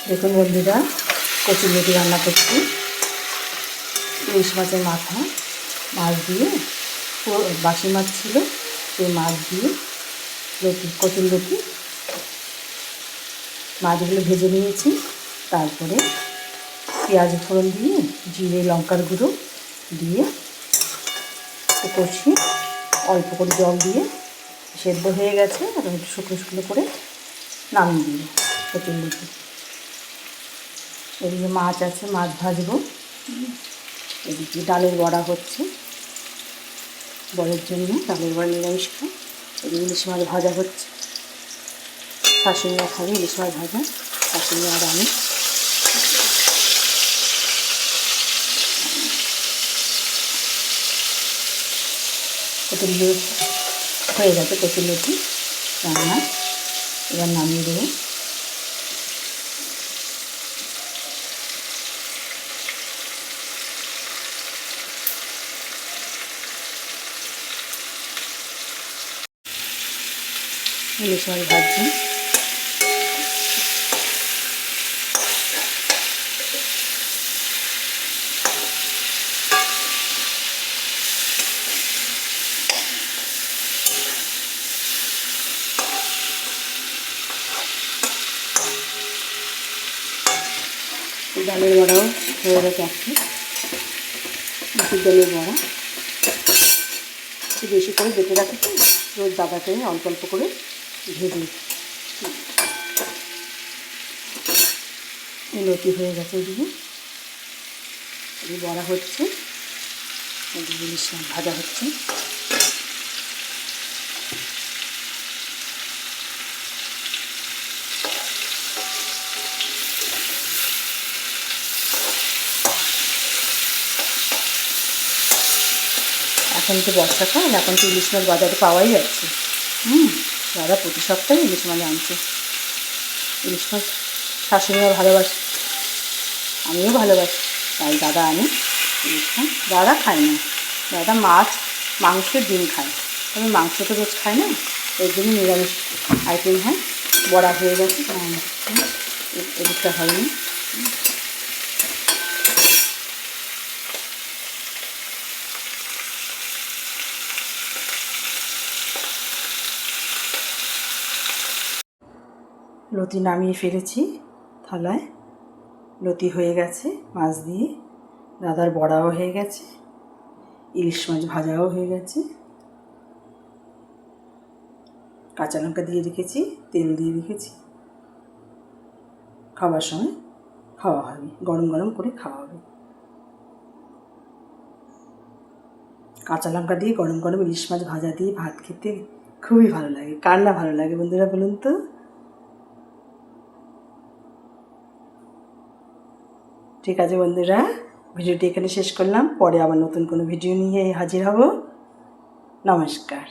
দেখুন বন্ধুরা, কচুরলতি রান্না করছি। ইলিশ মাছের মাথা মাছ দিয়ে, বাসি মাছ ছিল, সেই মাছ দিয়ে কচুরলতি মাছগুলো ভেজে নিয়েছি। তারপরে পেঁয়াজ ফোড়ন দিয়ে, জিরে লঙ্কার গুঁড়ো দিয়ে কষিয়ে অল্প করে জল দিয়ে সেদ্ধ হয়ে গেছে। আর একটু শুকনো শুকনো করে নামিয়ে দিই কচুরলতি। এদিকে মাছ আছে, মাছ ভাজবো। এদিকে ডালের বড়া হচ্ছে, বড়ের জন্য ডালের বড়া নিরামিষ খাই। এদিকে ইলিশ মাছ ভাজা হচ্ছে, শাশুড়িরা খাবে ইলিশ মাছ ভাজা, শাশুড়ি আর আমি। কচুরলতি হয়ে গেছে, কচুরলতি রান্না। এবার নামিয়ে দেবো। ইলিশ মাছ ভাজছি। ডালের বড়াও হয়ে গেছে, একটু ডালের বড়া একটু বেশি করে বেটে রাখছি। রোজ দাদাকে অল্প অল্প করে ভেজে লতি হয়ে গেছে। এদিকে বড়া হচ্ছে, এদিকে ইলিশ মাছ ভাজা হচ্ছে। এখন তো বর্ষাকাল, এখন তো ইলিশ মাছ বাজারে পাওয়াই যাচ্ছে। দাদা প্রতি সপ্তাহে ইলিশ মাছ আনছে। ইলিশ মাছ শাশুড়িও ভালোবাসে, আমিও ভালোবাসি, তাই দাদা আনে ইলিশ মাছ। দাদা খায় না, দাদা মাছ, মাংস, ডিম খায়, তবে মাংস তো রোজ খায় না, ওই জন্য নিরামিষ আইটেম হয়। বড়া হয়ে গেছে, এদিকটা হয়নি। লতি নামিয়ে ফেলেছি থালায়। লতি হয়ে গেছে মাছ দিয়ে, দাদার বড়াও হয়ে গেছে, ইলিশ মাছ ভাজাও হয়ে গেছে। কাঁচা লঙ্কা দিয়ে রেখেছি, তেল দিয়ে রেখেছি। খাবার সময় খাওয়া হবে, গরম গরম করে খাওয়া হবে। কাঁচা লঙ্কা দিয়ে গরম গরম ইলিশ মাছ ভাজা দিয়ে ভাত খেতে খুবই ভালো লাগে। কার না ভালো লাগে বন্ধুরা বলুন তো? ঠিক আছে বন্ধুরা, ভিডিওটি এখানে শেষ করলাম। পরে আবার নতুন কোনো ভিডিও নিয়ে হাজির হব। নমস্কার।